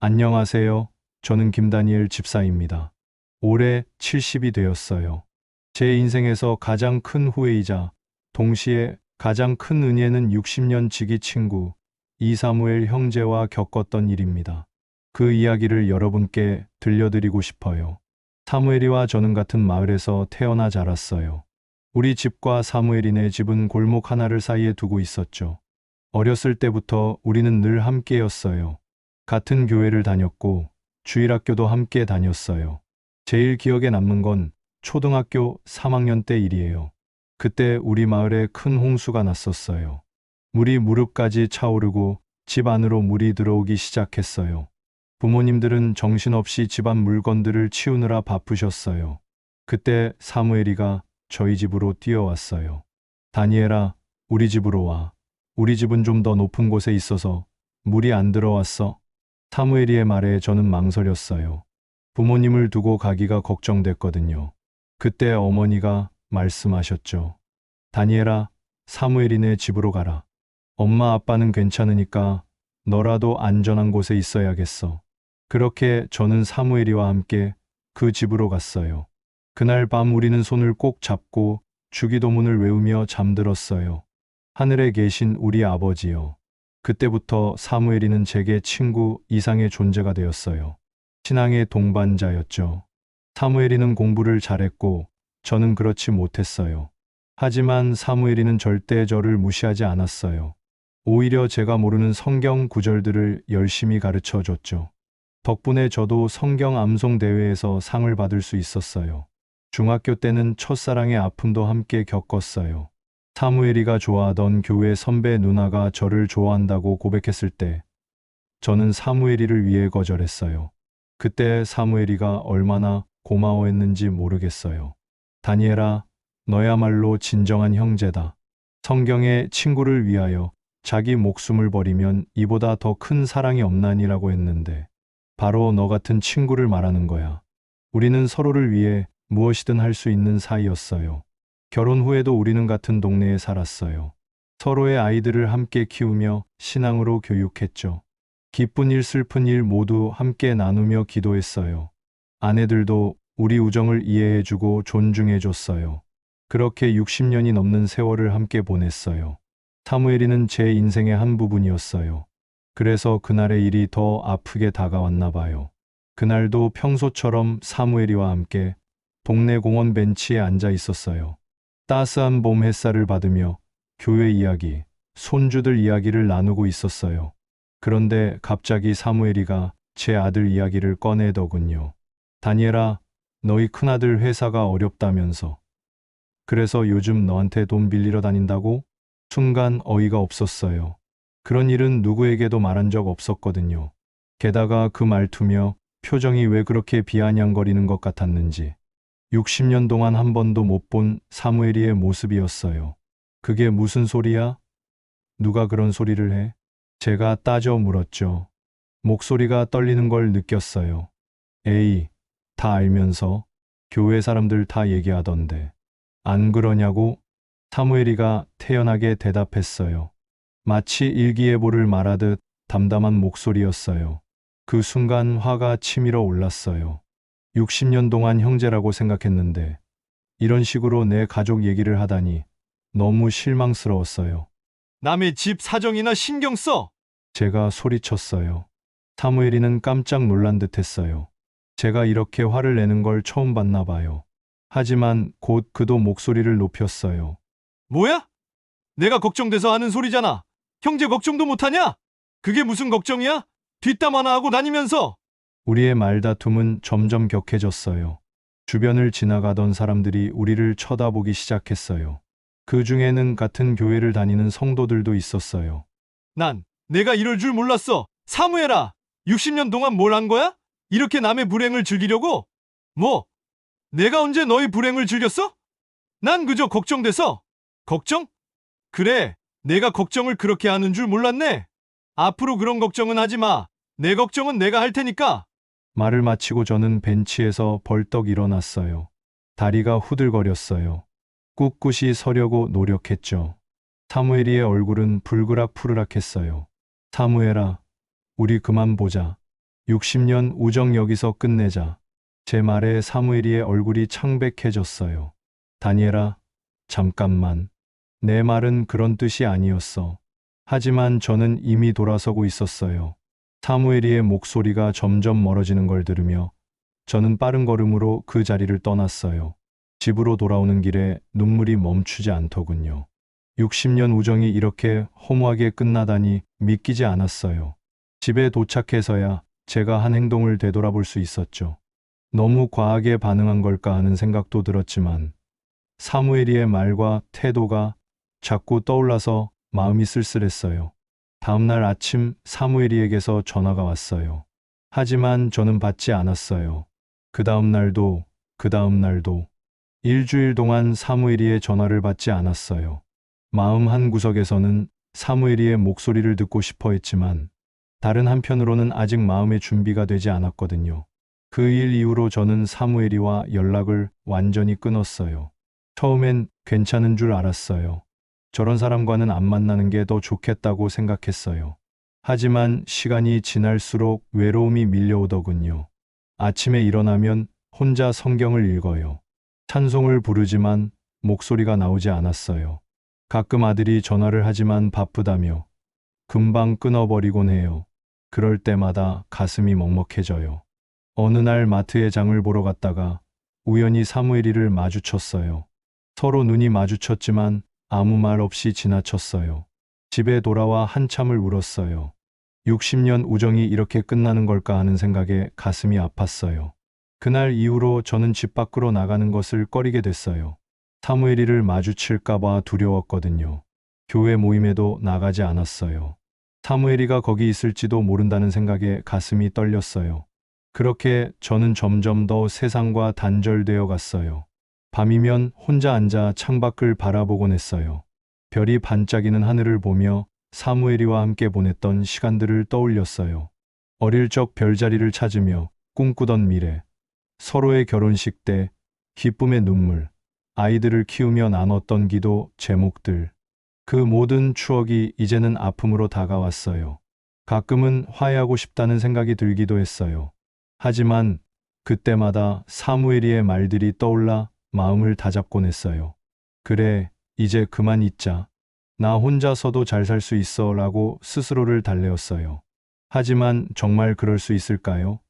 안녕하세요. 저는 김다니엘 집사입니다. 올해 70이 되었어요. 제 인생에서 가장 큰 후회이자 동시에 가장 큰 은혜는 60년 지기 친구 이사무엘 형제와 겪었던 일입니다. 그 이야기를 여러분께 들려드리고 싶어요. 사무엘이와 저는 같은 마을에서 태어나 자랐어요. 우리 집과 사무엘이네 집은 골목 하나를 사이에 두고 있었죠. 어렸을 때부터 우리는 늘 함께였어요. 같은 교회를 다녔고 주일학교도 함께 다녔어요. 제일 기억에 남는 건 초등학교 3학년 때 일이에요. 그때 우리 마을에 큰 홍수가 났었어요. 물이 무릎까지 차오르고 집 안으로 물이 들어오기 시작했어요. 부모님들은 정신없이 집안 물건들을 치우느라 바쁘셨어요. 그때 사무엘이가 저희 집으로 뛰어왔어요. 다니엘아, 우리 집으로 와. 우리 집은 좀 더 높은 곳에 있어서 물이 안 들어왔어. 사무엘이의 말에 저는 망설였어요. 부모님을 두고 가기가 걱정됐거든요. 그때 어머니가 말씀하셨죠. 다니엘아, 사무엘이네 집으로 가라. 엄마 아빠는 괜찮으니까 너라도 안전한 곳에 있어야겠어. 그렇게 저는 사무엘이와 함께 그 집으로 갔어요. 그날 밤 우리는 손을 꼭 잡고 주기도문을 외우며 잠들었어요. 하늘에 계신 우리 아버지요. 그때부터 사무엘이는 제게 친구 이상의 존재가 되었어요. 신앙의 동반자였죠. 사무엘이는 공부를 잘했고 저는 그렇지 못했어요. 하지만 사무엘이는 절대 저를 무시하지 않았어요. 오히려 제가 모르는 성경 구절들을 열심히 가르쳐 줬죠. 덕분에 저도 성경 암송 대회에서 상을 받을 수 있었어요. 중학교 때는 첫사랑의 아픔도 함께 겪었어요. 사무엘이가 좋아하던 교회 선배 누나가 저를 좋아한다고 고백했을 때 저는 사무엘이를 위해 거절했어요. 그때 사무엘이가 얼마나 고마워했는지 모르겠어요. 다니엘아, 너야말로 진정한 형제다. 성경에 친구를 위하여 자기 목숨을 버리면 이보다 더 큰 사랑이 없나니라고 했는데 바로 너 같은 친구를 말하는 거야. 우리는 서로를 위해 무엇이든 할 수 있는 사이였어요. 결혼 후에도 우리는 같은 동네에 살았어요. 서로의 아이들을 함께 키우며 신앙으로 교육했죠. 기쁜 일, 슬픈 일 모두 함께 나누며 기도했어요. 아내들도 우리 우정을 이해해주고 존중해줬어요. 그렇게 60년이 넘는 세월을 함께 보냈어요. 사무엘이는 제 인생의 한 부분이었어요. 그래서 그날의 일이 더 아프게 다가왔나 봐요. 그날도 평소처럼 사무엘이와 함께 동네 공원 벤치에 앉아 있었어요. 따스한 봄 햇살을 받으며 교회 이야기, 손주들 이야기를 나누고 있었어요. 그런데 갑자기 사무엘이가 제 아들 이야기를 꺼내더군요. 다니엘아, 너희 큰아들 회사가 어렵다면서. 그래서 요즘 너한테 돈 빌리러 다닌다고? 순간 어이가 없었어요. 그런 일은 누구에게도 말한 적 없었거든요. 게다가 그 말투며 표정이 왜 그렇게 비아냥거리는 것 같았는지 60년 동안 한 번도 못 본 사무엘이의 모습이었어요. 그게 무슨 소리야? 누가 그런 소리를 해? 제가 따져 물었죠. 목소리가 떨리는 걸 느꼈어요. 에이, 다 알면서 교회 사람들 다 얘기하던데. 안 그러냐고? 사무엘이가 태연하게 대답했어요. 마치 일기예보를 말하듯 담담한 목소리였어요. 그 순간 화가 치밀어 올랐어요. 60년 동안 형제라고 생각했는데 이런 식으로 내 가족 얘기를 하다니 너무 실망스러웠어요. 남의 집 사정이나 신경 써! 제가 소리쳤어요. 사무엘이는 깜짝 놀란 듯 했어요. 제가 이렇게 화를 내는 걸 처음 봤나 봐요. 하지만 곧 그도 목소리를 높였어요. 뭐야? 내가 걱정돼서 하는 소리잖아. 형제 걱정도 못하냐? 그게 무슨 걱정이야? 뒷담 하나 하고 다니면서. 우리의 말다툼은 점점 격해졌어요. 주변을 지나가던 사람들이 우리를 쳐다보기 시작했어요. 그 중에는 같은 교회를 다니는 성도들도 있었어요. 난 내가 이럴 줄 몰랐어. 사무엘아, 60년 동안 뭘 한 거야? 이렇게 남의 불행을 즐기려고? 뭐? 내가 언제 너희 불행을 즐겼어? 난 그저 걱정돼서. 걱정? 그래, 내가 걱정을 그렇게 하는 줄 몰랐네. 앞으로 그런 걱정은 하지 마. 내 걱정은 내가 할 테니까. 말을 마치고 저는 벤치에서 벌떡 일어났어요. 다리가 후들거렸어요. 꿋꿋이 서려고 노력했죠. 사무엘이의 얼굴은 불그락푸르락했어요. 사무엘아, 우리 그만 보자. 60년 우정 여기서 끝내자. 제 말에 사무엘이의 얼굴이 창백해졌어요. 다니엘아, 잠깐만. 내 말은 그런 뜻이 아니었어. 하지만 저는 이미 돌아서고 있었어요. 사무엘이의 목소리가 점점 멀어지는 걸 들으며 저는 빠른 걸음으로 그 자리를 떠났어요. 집으로 돌아오는 길에 눈물이 멈추지 않더군요. 60년 우정이 이렇게 허무하게 끝나다니 믿기지 않았어요. 집에 도착해서야 제가 한 행동을 되돌아볼 수 있었죠. 너무 과하게 반응한 걸까 하는 생각도 들었지만 사무엘이의 말과 태도가 자꾸 떠올라서 마음이 쓸쓸했어요. 다음날 아침 사무엘이에게서 전화가 왔어요. 하지만 저는 받지 않았어요. 그 다음 날도 일주일 동안 사무엘이의 전화를 받지 않았어요. 마음 한구석에서는 사무엘이의 목소리를 듣고 싶어 했지만 다른 한편으로는 아직 마음의 준비가 되지 않았거든요. 그 일 이후로 저는 사무엘이와 연락을 완전히 끊었어요. 처음엔 괜찮은 줄 알았어요. 저런 사람과는 안 만나는 게 더 좋겠다고 생각했어요. 하지만 시간이 지날수록 외로움이 밀려오더군요. 아침에 일어나면 혼자 성경을 읽어요. 찬송을 부르지만 목소리가 나오지 않았어요. 가끔 아들이 전화를 하지만 바쁘다며 금방 끊어버리곤 해요. 그럴 때마다 가슴이 먹먹해져요. 어느 날 마트에 장을 보러 갔다가 우연히 사무엘이를 마주쳤어요. 서로 눈이 마주쳤지만 아무 말 없이 지나쳤어요. 집에 돌아와 한참을 울었어요. 60년 우정이 이렇게 끝나는 걸까 하는 생각에 가슴이 아팠어요. 그날 이후로 저는 집 밖으로 나가는 것을 꺼리게 됐어요. 사무엘이를 마주칠까봐 두려웠거든요. 교회 모임에도 나가지 않았어요. 사무엘이가 거기 있을지도 모른다는 생각에 가슴이 떨렸어요. 그렇게 저는 점점 더 세상과 단절되어 갔어요. 밤이면 혼자 앉아 창밖을 바라보곤 했어요. 별이 반짝이는 하늘을 보며 사무엘이와 함께 보냈던 시간들을 떠올렸어요. 어릴 적 별자리를 찾으며 꿈꾸던 미래, 서로의 결혼식 때 기쁨의 눈물, 아이들을 키우며 나눴던 기도 제목들. 그 모든 추억이 이제는 아픔으로 다가왔어요. 가끔은 화해하고 싶다는 생각이 들기도 했어요. 하지만 그때마다 사무엘이의 말들이 떠올라 마음을 다잡곤 했어요. 그래, 이제 그만 잊자. 나 혼자서도 잘 살 수 있어 라고 스스로를 달래었어요. 하지만 정말 그럴 수 있을까요?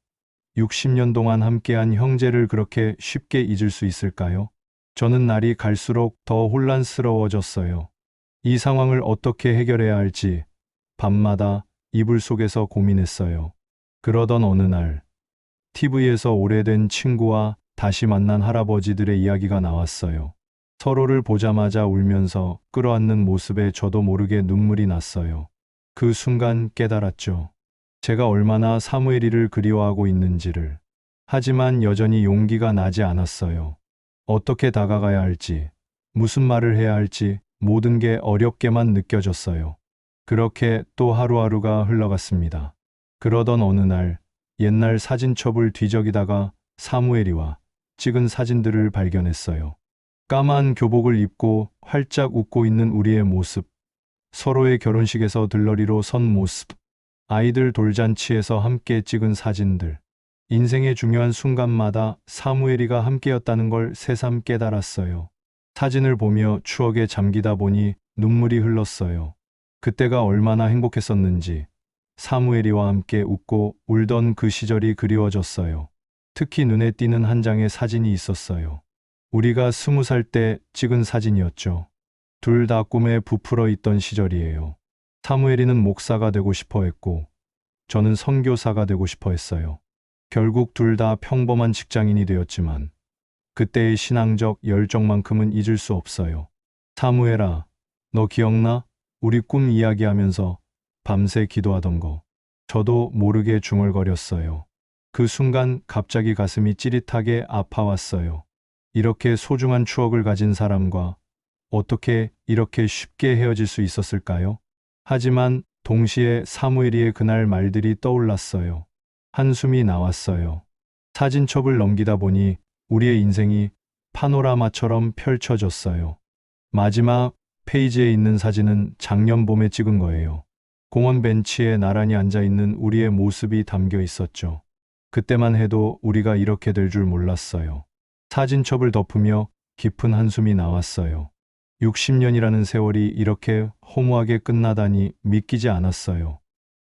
60년 동안 함께한 형제를 그렇게 쉽게 잊을 수 있을까요? 저는 날이 갈수록 더 혼란스러워졌어요. 이 상황을 어떻게 해결해야 할지 밤마다 이불 속에서 고민했어요. 그러던 어느 날 TV에서 오래된 친구와 다시 만난 할아버지들의 이야기가 나왔어요. 서로를 보자마자 울면서 끌어안는 모습에 저도 모르게 눈물이 났어요. 그 순간 깨달았죠. 제가 얼마나 사무엘이를 그리워하고 있는지를. 하지만 여전히 용기가 나지 않았어요. 어떻게 다가가야 할지, 무슨 말을 해야 할지 모든 게 어렵게만 느껴졌어요. 그렇게 또 하루하루가 흘러갔습니다. 그러던 어느 날 옛날 사진첩을 뒤적이다가 사무엘이와 찍은 사진들을 발견했어요. 까만 교복을 입고 활짝 웃고 있는 우리의 모습, 서로의 결혼식에서 들러리로 선 모습, 아이들 돌잔치에서 함께 찍은 사진들. 인생의 중요한 순간마다 사무엘이가 함께였다는 걸 새삼 깨달았어요. 사진을 보며 추억에 잠기다 보니 눈물이 흘렀어요. 그때가 얼마나 행복했었는지, 사무엘이와 함께 웃고 울던 그 시절이 그리워졌어요. 특히 눈에 띄는 한 장의 사진이 있었어요. 우리가 20살 때 찍은 사진이었죠. 둘 다 꿈에 부풀어 있던 시절이에요. 사무엘이는 목사가 되고 싶어 했고, 저는 선교사가 되고 싶어 했어요. 결국 둘 다 평범한 직장인이 되었지만, 그때의 신앙적 열정만큼은 잊을 수 없어요. 사무엘아, 너 기억나? 우리 꿈 이야기하면서 밤새 기도하던 거. 저도 모르게 중얼거렸어요. 그 순간 갑자기 가슴이 찌릿하게 아파왔어요. 이렇게 소중한 추억을 가진 사람과 어떻게 이렇게 쉽게 헤어질 수 있었을까요? 하지만 동시에 사무엘이의 그날 말들이 떠올랐어요. 한숨이 나왔어요. 사진첩을 넘기다 보니 우리의 인생이 파노라마처럼 펼쳐졌어요. 마지막 페이지에 있는 사진은 작년 봄에 찍은 거예요. 공원 벤치에 나란히 앉아 있는 우리의 모습이 담겨 있었죠. 그때만 해도 우리가 이렇게 될 줄 몰랐어요. 사진첩을 덮으며 깊은 한숨이 나왔어요. 60년이라는 세월이 이렇게 허무하게 끝나다니 믿기지 않았어요.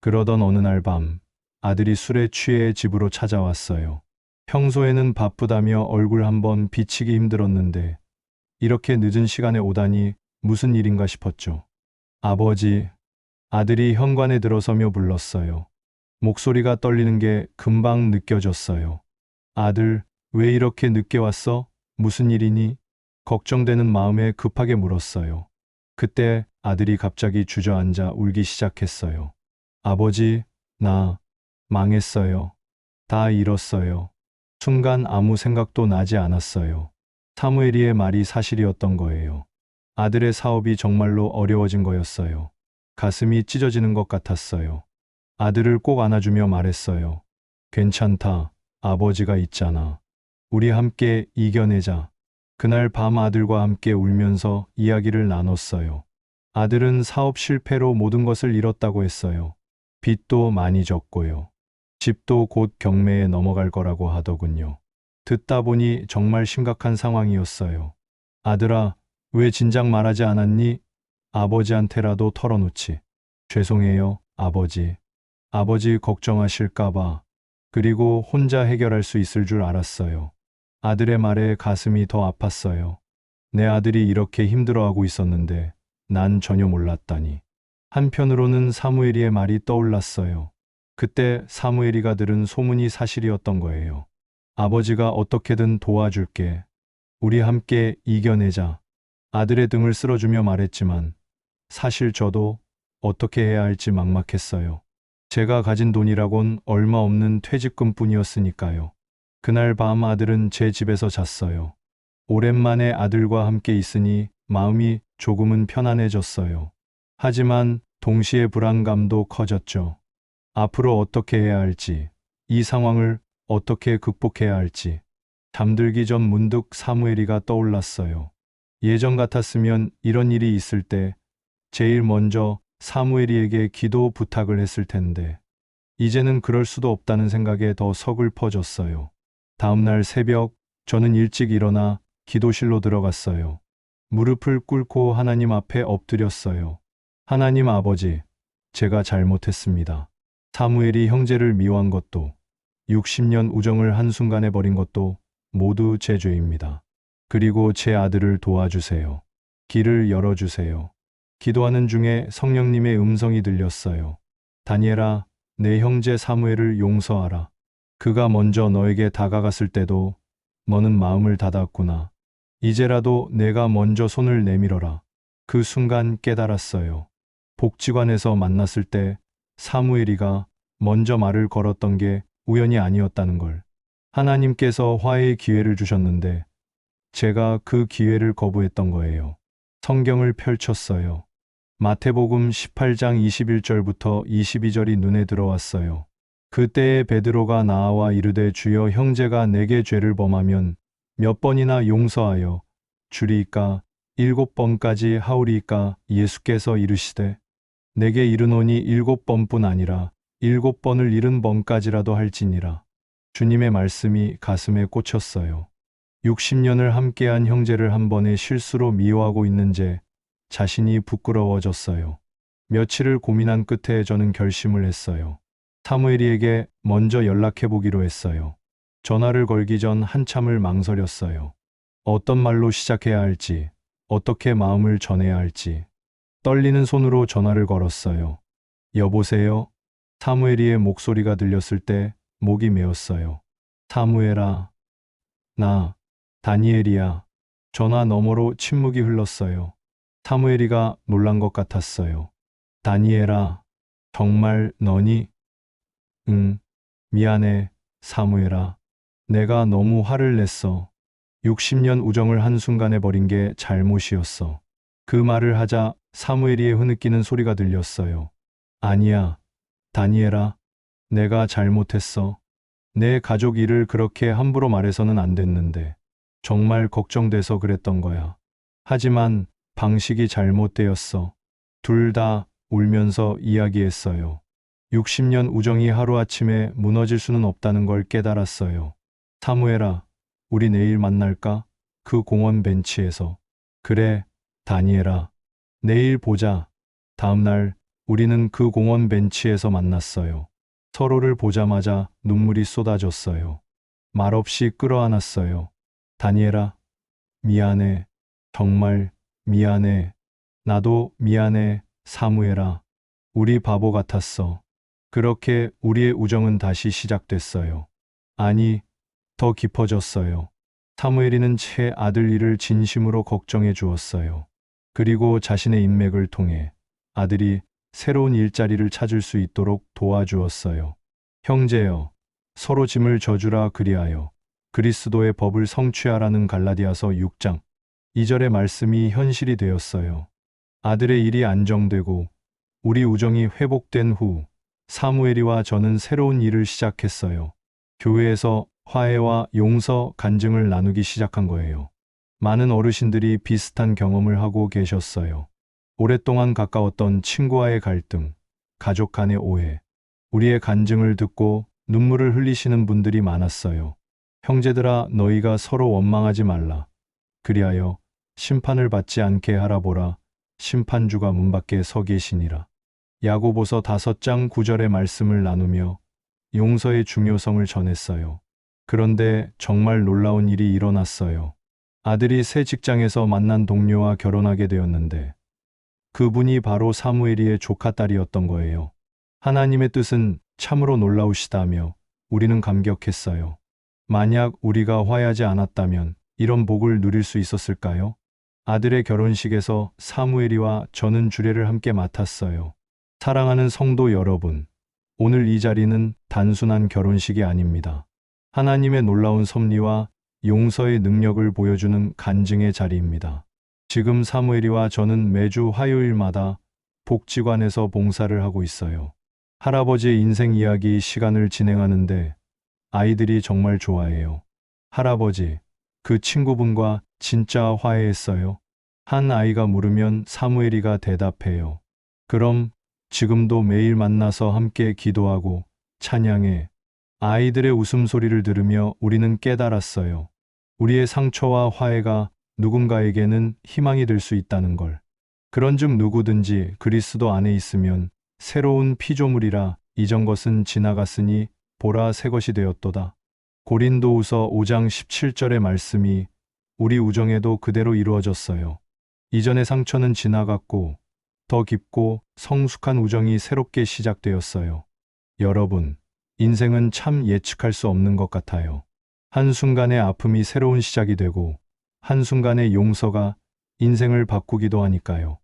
그러던 어느 날 밤, 아들이 술에 취해 집으로 찾아왔어요. 평소에는 바쁘다며 얼굴 한번 비치기 힘들었는데 이렇게 늦은 시간에 오다니 무슨 일인가 싶었죠. 아버지, 아들이 현관에 들어서며 불렀어요. 목소리가 떨리는 게 금방 느껴졌어요. 아들, 왜 이렇게 늦게 왔어? 무슨 일이니? 걱정되는 마음에 급하게 물었어요. 그때 아들이 갑자기 주저앉아 울기 시작했어요. 아버지, 나 망했어요. 다 잃었어요. 순간 아무 생각도 나지 않았어요. 사무엘이의 말이 사실이었던 거예요. 아들의 사업이 정말로 어려워진 거였어요. 가슴이 찢어지는 것 같았어요. 아들을 꼭 안아주며 말했어요. 괜찮다. 아버지가 있잖아. 우리 함께 이겨내자. 그날 밤 아들과 함께 울면서 이야기를 나눴어요. 아들은 사업 실패로 모든 것을 잃었다고 했어요. 빚도 많이 졌고요. 집도 곧 경매에 넘어갈 거라고 하더군요. 듣다 보니 정말 심각한 상황이었어요. 아들아, 왜 진작 말하지 않았니? 아버지한테라도 털어놓지. 죄송해요, 아버지. 아버지 걱정하실까봐. 그리고 혼자 해결할 수 있을 줄 알았어요. 아들의 말에 가슴이 더 아팠어요. 내 아들이 이렇게 힘들어하고 있었는데 난 전혀 몰랐다니. 한편으로는 사무엘이의 말이 떠올랐어요. 그때 사무엘이가 들은 소문이 사실이었던 거예요. 아버지가 어떻게든 도와줄게. 우리 함께 이겨내자. 아들의 등을 쓸어주며 말했지만 사실 저도 어떻게 해야 할지 막막했어요. 제가 가진 돈이라곤 얼마 없는 퇴직금뿐이었으니까요. 그날 밤 아들은 제 집에서 잤어요. 오랜만에 아들과 함께 있으니 마음이 조금은 편안해졌어요. 하지만 동시에 불안감도 커졌죠. 앞으로 어떻게 해야 할지, 이 상황을 어떻게 극복해야 할지. 잠들기 전 문득 사무엘이가 떠올랐어요. 예전 같았으면 이런 일이 있을 때 제일 먼저 사무엘이에게 기도 부탁을 했을 텐데 이제는 그럴 수도 없다는 생각에 더 서글퍼졌어요. 다음 날 새벽 저는 일찍 일어나 기도실로 들어갔어요. 무릎을 꿇고 하나님 앞에 엎드렸어요. 하나님 아버지, 제가 잘못했습니다. 사무엘이 형제를 미워한 것도 60년 우정을 한순간에 버린 것도 모두 제 죄입니다. 그리고 제 아들을 도와주세요. 길을 열어주세요. 기도하는 중에 성령님의 음성이 들렸어요. 다니엘아, 내 형제 사무엘을 용서하라. 그가 먼저 너에게 다가갔을 때도 너는 마음을 닫았구나. 이제라도 내가 먼저 손을 내밀어라. 그 순간 깨달았어요. 복지관에서 만났을 때 사무엘이가 먼저 말을 걸었던 게 우연이 아니었다는 걸. 하나님께서 화해의 기회를 주셨는데 제가 그 기회를 거부했던 거예요. 성경을 펼쳤어요. 마태복음 18장 21절부터 22절이 눈에 들어왔어요. 그때에 베드로가 나와 이르되 주여 형제가 내게 죄를 범하면 몇 번이나 용서하여 주리이까 7번까지 하오리이까. 예수께서 이르시되 내게 이르노니 7번뿐 아니라 7번을 70번까지라도 할지니라. 주님의 말씀이 가슴에 꽂혔어요. 60년을 함께한 형제를 한 번의 실수로 미워하고 있는 제 자신이 부끄러워졌어요. 며칠을 고민한 끝에 저는 결심을 했어요. 사무엘이에게 먼저 연락해 보기로 했어요. 전화를 걸기 전 한참을 망설였어요. 어떤 말로 시작해야 할지, 어떻게 마음을 전해야 할지. 떨리는 손으로 전화를 걸었어요. 여보세요? 사무엘이의 목소리가 들렸을 때 목이 메었어요. 사무엘아, 나 다니엘이야. 전화 너머로 침묵이 흘렀어요. 사무엘이가 놀란 것 같았어요. 다니엘아, 정말 너니? 응, 미안해, 사무엘아. 내가 너무 화를 냈어. 60년 우정을 한순간에 버린 게 잘못이었어. 그 말을 하자 사무엘이의 흐느끼는 소리가 들렸어요. 아니야, 다니엘아. 내가 잘못했어. 내 가족 일을 그렇게 함부로 말해서는 안 됐는데. 정말 걱정돼서 그랬던 거야. 하지만 방식이 잘못되었어. 둘 다 울면서 이야기했어요. 60년 우정이 하루아침에 무너질 수는 없다는 걸 깨달았어요. 사무엘아, 우리 내일 만날까? 그 공원 벤치에서. 그래, 다니엘아. 내일 보자. 다음 날 우리는 그 공원 벤치에서 만났어요. 서로를 보자마자 눈물이 쏟아졌어요. 말없이 끌어안았어요. 다니엘아, 미안해. 정말 미안해. 나도 미안해. 사무엘아. 우리 바보 같았어. 그렇게 우리의 우정은 다시 시작됐어요. 아니, 더 깊어졌어요. 사무엘이는 제 아들 일을 진심으로 걱정해 주었어요. 그리고 자신의 인맥을 통해 아들이 새로운 일자리를 찾을 수 있도록 도와주었어요. 형제여, 서로 짐을 져주라 그리하여 그리스도의 법을 성취하라는 갈라디아서 6장 2절의 말씀이 현실이 되었어요. 아들의 일이 안정되고 우리 우정이 회복된 후 사무엘이와 저는 새로운 일을 시작했어요. 교회에서 화해와 용서, 간증을 나누기 시작한 거예요. 많은 어르신들이 비슷한 경험을 하고 계셨어요. 오랫동안 가까웠던 친구와의 갈등, 가족 간의 오해, 우리의 간증을 듣고 눈물을 흘리시는 분들이 많았어요. 형제들아, 너희가 서로 원망하지 말라. 그리하여 심판을 받지 않게 하라 보라. 심판주가 문 밖에 서 계시니라. 야고보서 5장 9절의 말씀을 나누며 용서의 중요성을 전했어요. 그런데 정말 놀라운 일이 일어났어요. 아들이 새 직장에서 만난 동료와 결혼하게 되었는데 그분이 바로 사무엘이의 조카딸이었던 거예요. 하나님의 뜻은 참으로 놀라우시다며 우리는 감격했어요. 만약 우리가 화해하지 않았다면 이런 복을 누릴 수 있었을까요? 아들의 결혼식에서 사무엘이와 저는 주례를 함께 맡았어요. 사랑하는 성도 여러분, 오늘 이 자리는 단순한 결혼식이 아닙니다. 하나님의 놀라운 섭리와 용서의 능력을 보여주는 간증의 자리입니다. 지금 사무엘이와 저는 매주 화요일마다 복지관에서 봉사를 하고 있어요. 할아버지의 인생 이야기 시간을 진행하는데 아이들이 정말 좋아해요. 할아버지, 그 친구분과 진짜 화해했어요? 한 아이가 물으면 사무엘이가 대답해요. 그럼 지금도 매일 만나서 함께 기도하고 찬양해. 아이들의 웃음소리를 들으며 우리는 깨달았어요. 우리의 상처와 화해가 누군가에게는 희망이 될 수 있다는 걸. 그런즉 누구든지 그리스도 안에 있으면 새로운 피조물이라 이전 것은 지나갔으니 보라 새 것이 되었도다. 고린도후서 5장 17절의 말씀이 우리 우정에도 그대로 이루어졌어요. 이전의 상처는 지나갔고 더 깊고 성숙한 우정이 새롭게 시작되었어요. 여러분, 인생은 참 예측할 수 없는 것 같아요. 한순간의 아픔이 새로운 시작이 되고 한순간의 용서가 인생을 바꾸기도 하니까요.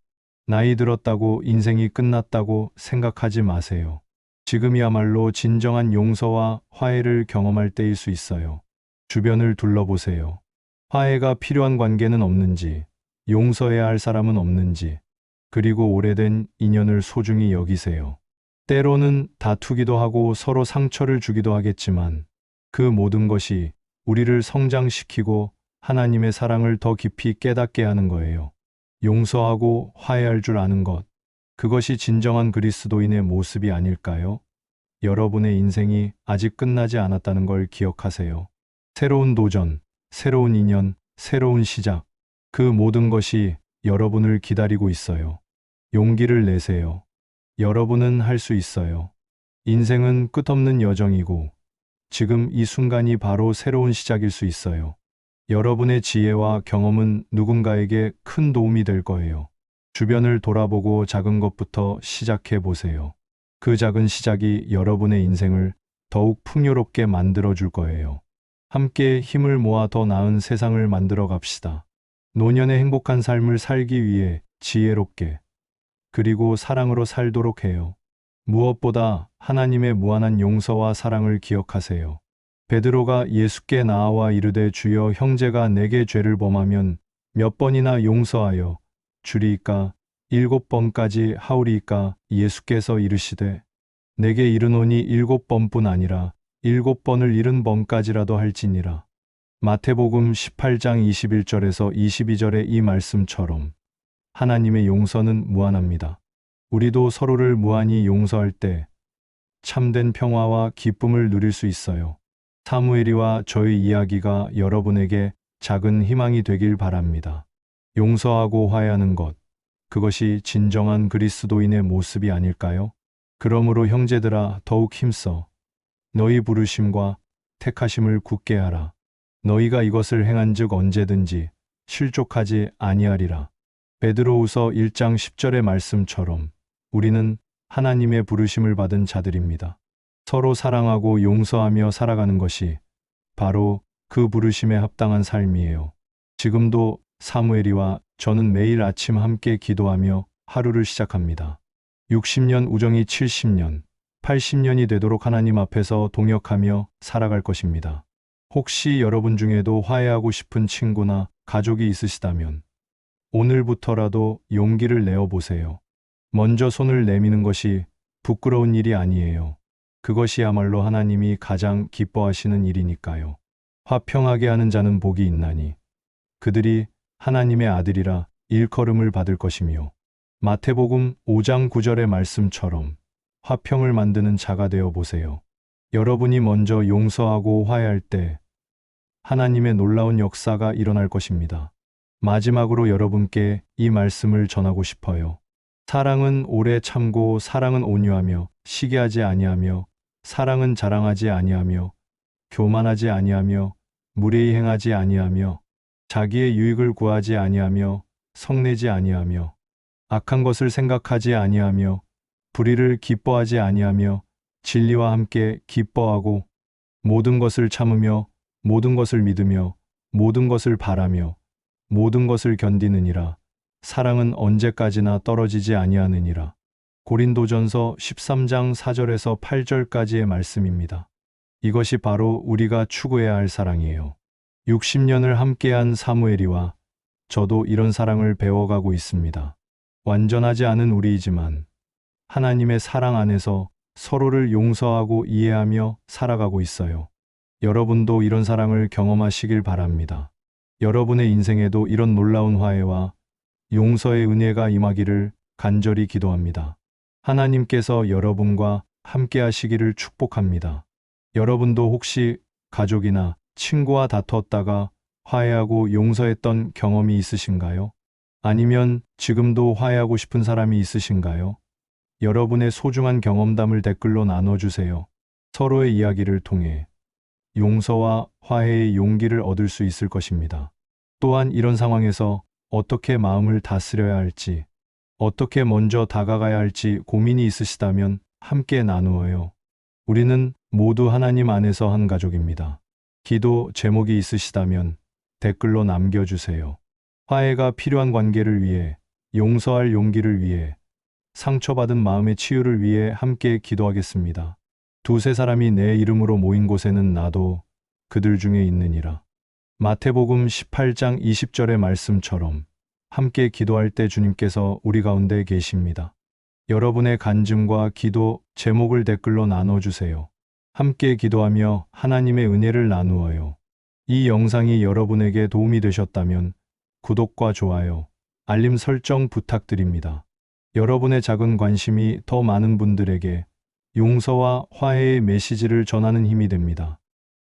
나이 들었다고 인생이 끝났다고 생각하지 마세요. 지금이야말로 진정한 용서와 화해를 경험할 때일 수 있어요. 주변을 둘러보세요. 화해가 필요한 관계는 없는지, 용서해야 할 사람은 없는지, 그리고 오래된 인연을 소중히 여기세요. 때로는 다투기도 하고 서로 상처를 주기도 하겠지만 그 모든 것이 우리를 성장시키고 하나님의 사랑을 더 깊이 깨닫게 하는 거예요. 용서하고 화해할 줄 아는 것, 그것이 진정한 그리스도인의 모습이 아닐까요? 여러분의 인생이 아직 끝나지 않았다는 걸 기억하세요. 새로운 도전, 새로운 인연, 새로운 시작, 그 모든 것이 여러분을 기다리고 있어요. 용기를 내세요. 여러분은 할 수 있어요. 인생은 끝없는 여정이고 지금 이 순간이 바로 새로운 시작일 수 있어요. 여러분의 지혜와 경험은 누군가에게 큰 도움이 될 거예요. 주변을 돌아보고 작은 것부터 시작해 보세요. 그 작은 시작이 여러분의 인생을 더욱 풍요롭게 만들어 줄 거예요. 함께 힘을 모아 더 나은 세상을 만들어 갑시다. 노년의 행복한 삶을 살기 위해 지혜롭게 그리고 사랑으로 살도록 해요. 무엇보다 하나님의 무한한 용서와 사랑을 기억하세요. 베드로가 예수께 나아와 이르되 주여 형제가 내게 죄를 범하면 몇 번이나 용서하여 주리이까 7번까지 하오리이까. 예수께서 이르시되 내게 이르노니 7번뿐 아니라 7번을 70번까지라도 할지니라. 마태복음 18장 21절에서 22절의 이 말씀처럼 하나님의 용서는 무한합니다. 우리도 서로를 무한히 용서할 때 참된 평화와 기쁨을 누릴 수 있어요. 사무엘이와 저의 이야기가 여러분에게 작은 희망이 되길 바랍니다. 용서하고 화해하는 것, 그것이 진정한 그리스도인의 모습이 아닐까요? 그러므로 형제들아, 더욱 힘써 너희 부르심과 택하심을 굳게 하라. 너희가 이것을 행한즉 언제든지 실족하지 아니하리라. 베드로후서 1장 10절의 말씀처럼 우리는 하나님의 부르심을 받은 자들입니다. 서로 사랑하고 용서하며 살아가는 것이 바로 그 부르심에 합당한 삶이에요. 지금도 사무엘이와 저는 매일 아침 함께 기도하며 하루를 시작합니다. 60년 우정이 70년, 80년이 되도록 하나님 앞에서 동역하며 살아갈 것입니다. 혹시 여러분 중에도 화해하고 싶은 친구나 가족이 있으시다면 오늘부터라도 용기를 내어 보세요. 먼저 손을 내미는 것이 부끄러운 일이 아니에요. 그것이야말로 하나님이 가장 기뻐하시는 일이니까요. 화평하게 하는 자는 복이 있나니 그들이 하나님의 아들이라 일컬음을 받을 것이며, 마태복음 5장 9절의 말씀처럼 화평을 만드는 자가 되어 보세요. 여러분이 먼저 용서하고 화해할 때 하나님의 놀라운 역사가 일어날 것입니다. 마지막으로 여러분께 이 말씀을 전하고 싶어요. 사랑은 오래 참고, 사랑은 온유하며 시기하지 아니하며, 사랑은 자랑하지 아니하며, 교만하지 아니하며, 무례히 행하지 아니하며, 자기의 유익을 구하지 아니하며, 성내지 아니하며, 악한 것을 생각하지 아니하며, 불의를 기뻐하지 아니하며, 진리와 함께 기뻐하고, 모든 것을 참으며, 모든 것을 믿으며, 모든 것을 바라며, 모든 것을 견디느니라. 사랑은 언제까지나 떨어지지 아니하느니라. 고린도전서 13장 4절에서 8절까지의 말씀입니다. 이것이 바로 우리가 추구해야 할 사랑이에요. 60년을 함께한 사무엘이와 저도 이런 사랑을 배워가고 있습니다. 완전하지 않은 우리이지만 하나님의 사랑 안에서 서로를 용서하고 이해하며 살아가고 있어요. 여러분도 이런 사랑을 경험하시길 바랍니다. 여러분의 인생에도 이런 놀라운 화해와 용서의 은혜가 임하기를 간절히 기도합니다. 하나님께서 여러분과 함께 하시기를 축복합니다. 여러분도 혹시 가족이나 친구와 다투었다가 화해하고 용서했던 경험이 있으신가요? 아니면 지금도 화해하고 싶은 사람이 있으신가요? 여러분의 소중한 경험담을 댓글로 나눠주세요. 서로의 이야기를 통해 용서와 화해의 용기를 얻을 수 있을 것입니다. 또한 이런 상황에서 어떻게 마음을 다스려야 할지, 어떻게 먼저 다가가야 할지 고민이 있으시다면 함께 나누어요. 우리는 모두 하나님 안에서 한 가족입니다. 기도 제목이 있으시다면 댓글로 남겨주세요. 화해가 필요한 관계를 위해, 용서할 용기를 위해, 상처받은 마음의 치유를 위해 함께 기도하겠습니다. 두세 사람이 내 이름으로 모인 곳에는 나도 그들 중에 있느니라. 마태복음 18장 20절의 말씀처럼 함께 기도할 때 주님께서 우리 가운데 계십니다. 여러분의 간증과 기도 제목을 댓글로 나눠주세요. 함께 기도하며 하나님의 은혜를 나누어요. 이 영상이 여러분에게 도움이 되셨다면 구독과 좋아요, 알림 설정 부탁드립니다. 여러분의 작은 관심이 더 많은 분들에게 용서와 화해의 메시지를 전하는 힘이 됩니다.